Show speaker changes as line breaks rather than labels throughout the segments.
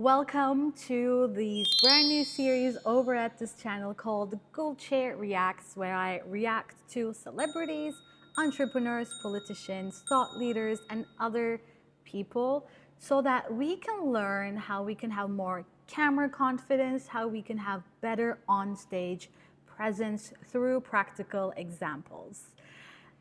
Welcome to this brand new series over at this channel called Gulce Reacts, where I react to celebrities, entrepreneurs, politicians, thought leaders, and other people so that we can learn how we can have more camera confidence, how we can have better on-stage presence through practical examples.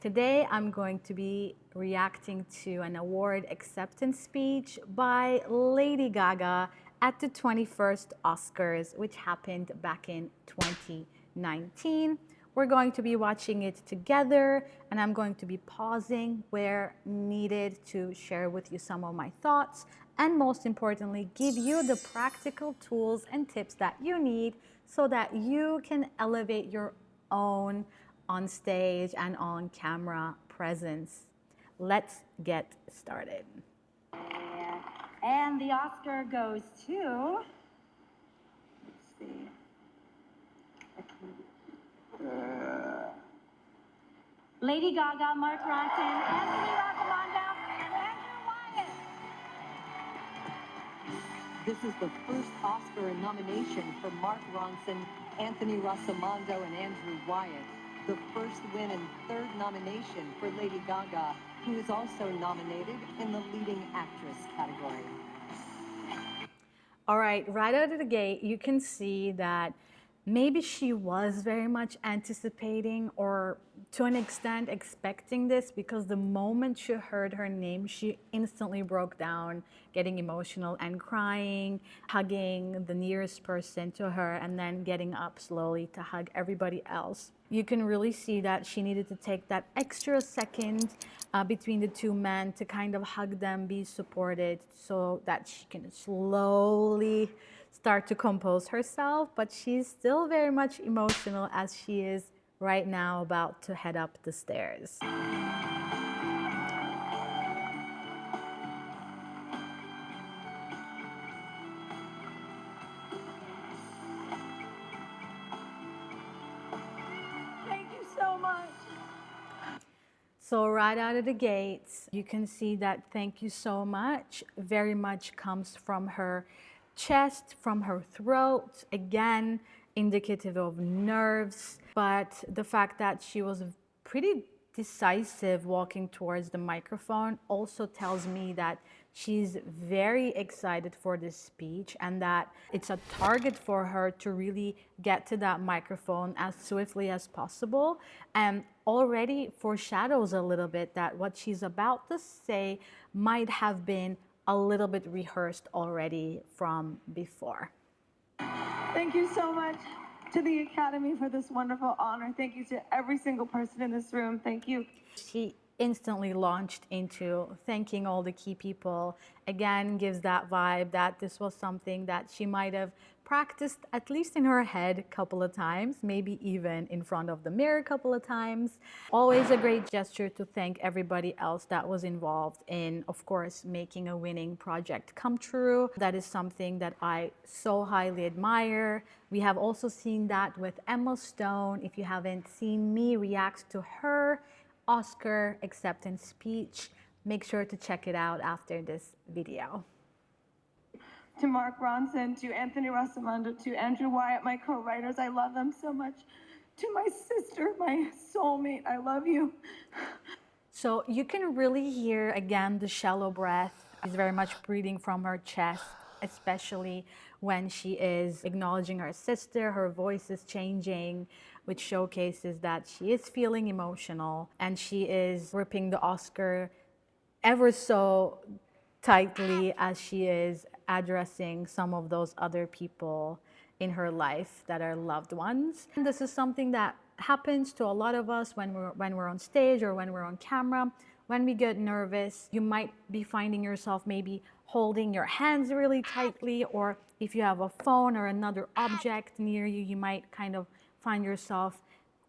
Today, I'm going to be reacting to an award acceptance speech by Lady Gaga at the 21st Oscars, which happened back in 2019. We're going to be watching it together, and I'm going to be pausing where needed to share with you some of my thoughts, and most importantly, give you the practical tools and tips that you need so that you can elevate your own on stage and on camera presence. Let's get started.
And the Oscar goes to, let's see, Lady Gaga, Mark Ronson, Anthony Rossamondo, and Andrew Wyatt.
This is the first Oscar nomination for Mark Ronson, Anthony Rossamondo, and Andrew Wyatt. The first win and third nomination for Lady Gaga, who is also nominated in the leading actress category.
All right out of the gate, you can see that maybe she was very much anticipating or to an extent expecting this, because the moment she heard her name, she instantly broke down, getting emotional and crying, hugging the nearest person to her, and then getting up slowly to hug everybody else. You can really see that she needed to take that extra second between the two men to kind of hug them, be supported, so that she can slowly start to compose herself. But she's still very much emotional as she is right now about to head up the stairs.
Thank you so much.
So right out of the gates, you can see that thank you so much very much comes from her chest, from her throat, again, indicative of nerves. But the fact that she was pretty decisive walking towards the microphone also tells me that she's very excited for this speech and that it's a target for her to really get to that microphone as swiftly as possible, and already foreshadows a little bit that what she's about to say might have been a little bit rehearsed already from before.
Thank you so much to the Academy for this wonderful honor. Thank you to every single person in this room. Thank you.
She instantly launched into thanking all the key people. Again, gives that vibe that this was something that she might have practiced at least in her head a couple of times, maybe even in front of the mirror a couple of times. Always a great gesture to thank everybody else that was involved in, of course, making a winning project come true. That is something that I so highly admire. We have also seen that with Emma Stone. If you haven't seen me react to her Oscar acceptance speech, make sure to check it out after this video.
To Mark Ronson, to Anthony Rossamondo, to Andrew Wyatt, my co-writers, I love them so much. To my sister, my soulmate, I love you.
So you can really hear, again, the shallow breath. She's very much breathing from her chest, especially when she is acknowledging her sister. Her voice is changing, which showcases that she is feeling emotional, and she is gripping the Oscar ever so tightly as she is addressing some of those other people in her life that are loved ones. And this is something that happens to a lot of us when we're on stage or when we're on camera. When we get nervous, you might be finding yourself maybe holding your hands really tightly, or if you have a phone or another object near you, you might kind of find yourself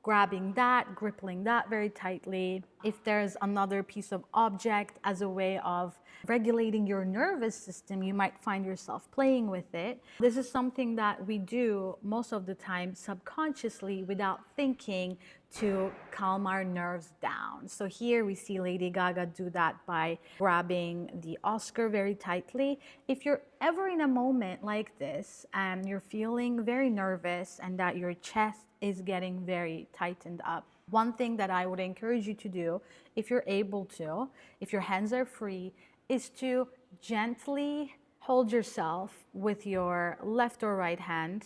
grabbing that, gripping that very tightly. If there's another piece of object as a way of regulating your nervous system, you might find yourself playing with it. This is something that we do most of the time subconsciously without thinking to calm our nerves down. So here we see Lady Gaga do that by grabbing the Oscar very tightly. If you're ever in a moment like this and you're feeling very nervous and that your chest is getting very tightened up, one thing that I would encourage you to do, if you're able to, if your hands are free, is to gently hold yourself with your left or right hand,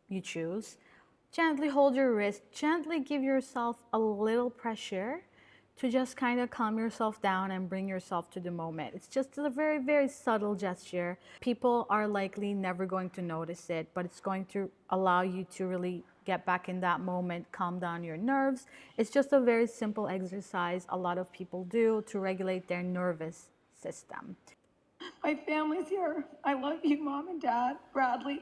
you choose. Gently hold your wrist, gently give yourself a little pressure to just kind of calm yourself down and bring yourself to the moment. It's just a very, very subtle gesture. People are likely never going to notice it, but it's going to allow you to really get back in that moment, calm down your nerves. It's just a very simple exercise a lot of people do to regulate their nervous system.
My family's here. I love you, Mom and Dad, Bradley.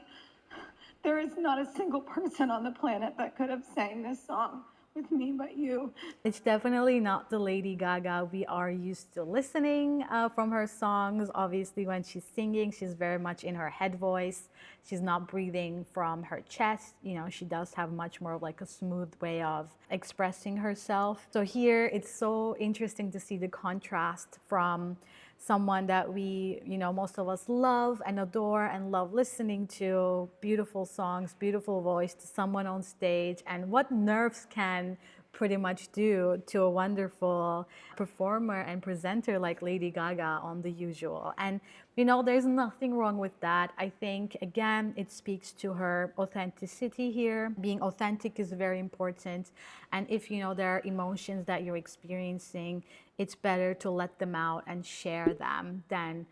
There is not a single person on the planet that could have sang this song with me but you.
It's definitely not the Lady Gaga we are used to listening from her songs. Obviously, when she's singing, she's very much in her head voice. She's not breathing from her chest. You know, she does have much more of like a smooth way of expressing herself. So here, it's so interesting to see the contrast from someone that we, most of us love and adore and love listening to, beautiful songs, beautiful voice, to someone on stage, and what nerves can pretty much do to a wonderful performer and presenter like Lady Gaga on The Usual. And there's nothing wrong with that. I think, again, it speaks to her authenticity here. Being authentic is very important. And if, there are emotions that you're experiencing, it's better to let them out and share them than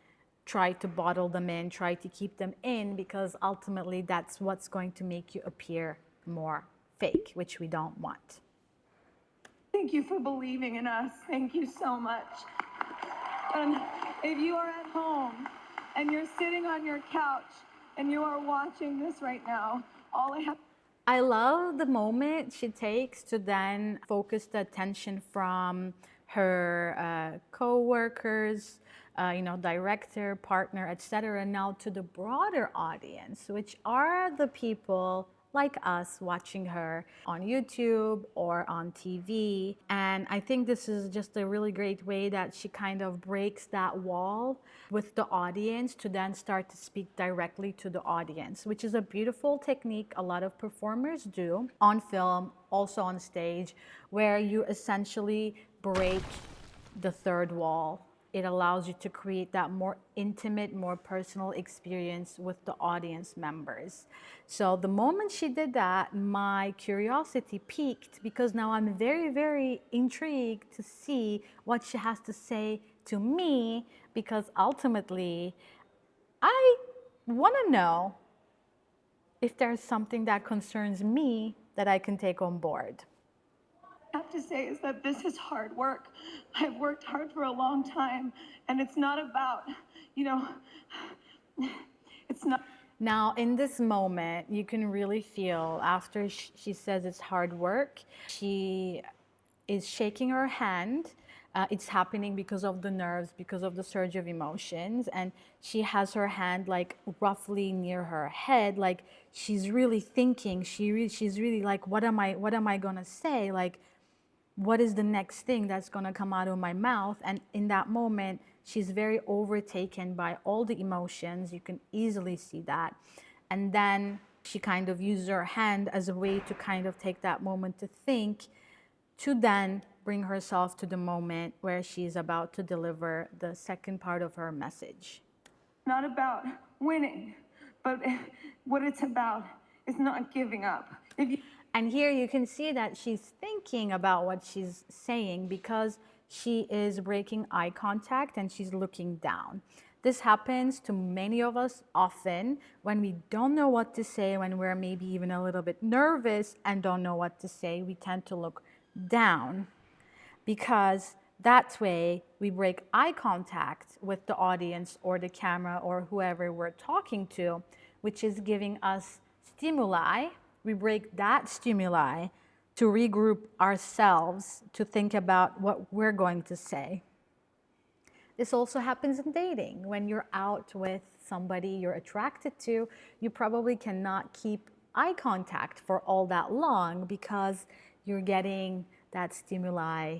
try to bottle them in, try to keep them in, because ultimately that's what's going to make you appear more fake, which we don't want.
Thank you for believing in us. Thank you so much. And if you are at home and you're sitting on your couch and you are watching this right now,
I love the moment she takes to then focus the attention from her co-workers, director, partner, etc., now to the broader audience, which are the people like us watching her on YouTube or on TV. And I think this is just a really great way that she kind of breaks that wall with the audience to then start to speak directly to the audience, which is a beautiful technique a lot of performers do on film, also on stage, where you essentially break the third wall. It allows you to create that more intimate, more personal experience with the audience members. So the moment she did that, my curiosity peaked, because now I'm very, very intrigued to see what she has to say to me, because ultimately I want to know if there's something that concerns me that I can take on board.
have to say is that this is hard work. I've worked hard for a long time, and it's not about, it's not.
Now, in this moment, you can really feel after she says it's hard work, she is shaking her hand. It's happening because of the nerves, because of the surge of emotions. And she has her hand like roughly near her head, like she's really thinking, she's really like, what am I gonna say? Like, what is the next thing that's gonna come out of my mouth? And in that moment, she's very overtaken by all the emotions. You can easily see that. And then she kind of uses her hand as a way to kind of take that moment to think, to then bring herself to the moment where she's about to deliver the second part of her message.
Not about winning, but what it's about is not giving up.
And here you can see that she's thinking about what she's saying, because she is breaking eye contact and she's looking down. This happens to many of us often when we don't know what to say, when we're maybe even a little bit nervous and don't know what to say. We tend to look down, because that way we break eye contact with the audience or the camera or whoever we're talking to, which is giving us stimuli. We break that stimuli to regroup ourselves, to think about what we're going to say. This also happens in dating. When you're out with somebody you're attracted to, you probably cannot keep eye contact for all that long because you're getting that stimuli,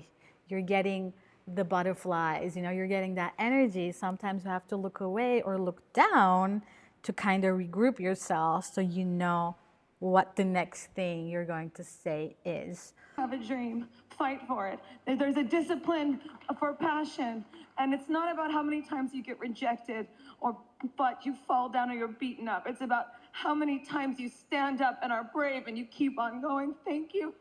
you're getting the butterflies, you're getting that energy. Sometimes you have to look away or look down to kind of regroup yourself so you know what the next thing you're going to say is.
Have a dream, fight for it. There's a discipline for passion, and it's not about how many times you get rejected but you fall down or you're beaten up. It's about how many times you stand up and are brave and you keep on going. Thank you.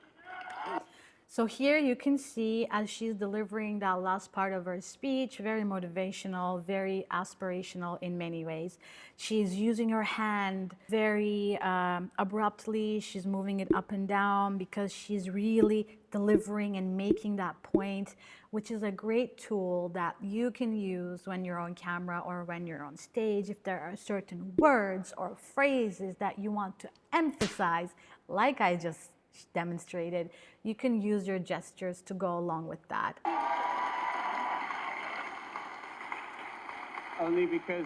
So here you can see as she's delivering that last part of her speech, very motivational, very aspirational in many ways. She's using her hand very abruptly. She's moving it up and down because she's really delivering and making that point, which is a great tool that you can use when you're on camera or when you're on stage. If there are certain words or phrases that you want to emphasize, like I just demonstrated, you can use your gestures to go along with that.
Only because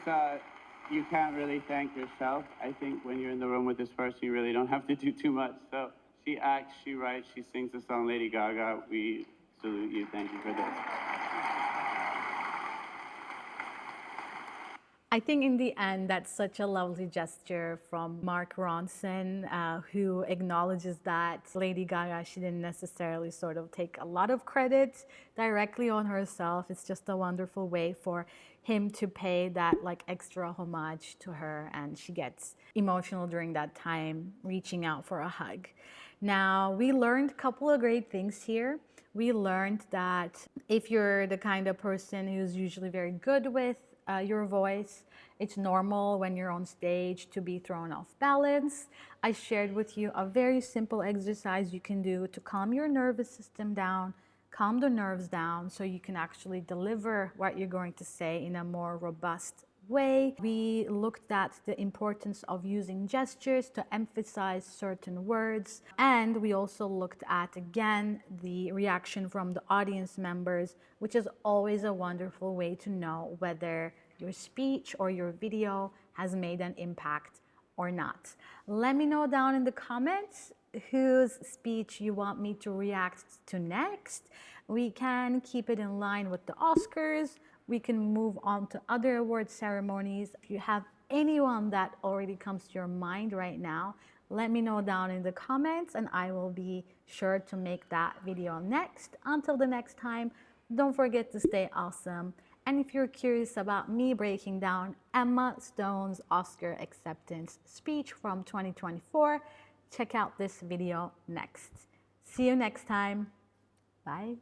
you can't really thank yourself. I think when you're in the room with this person, you really don't have to do too much. So she acts, she writes, she sings the song Lady Gaga. We salute you. Thank you for this.
I think in the end, that's such a lovely gesture from Mark Ronson, who acknowledges that Lady Gaga, she didn't necessarily sort of take a lot of credit directly on herself. It's just a wonderful way for him to pay that like extra homage to her, and she gets emotional during that time, reaching out for a hug. Now, we learned a couple of great things here. We learned that if you're the kind of person who's usually very good with your voice, it's normal when you're on stage to be thrown off balance. I shared with you a very simple exercise you can do to calm your nervous system down, calm the nerves down, so you can actually deliver what you're going to say in a more robust way. We looked at the importance of using gestures to emphasize certain words, and we also looked at, again, the reaction from the audience members, which is always a wonderful way to know whether your speech or your video has made an impact or not. Let me know down in the comments whose speech you want me to react to next. We can keep it in line with the Oscars. We can move on to other award ceremonies. If you have anyone that already comes to your mind right now, let me know down in the comments and I will be sure to make that video next. Until the next time, don't forget to stay awesome. And if you're curious about me breaking down Emma Stone's Oscar acceptance speech from 2024, check out this video next. See you next time. Bye.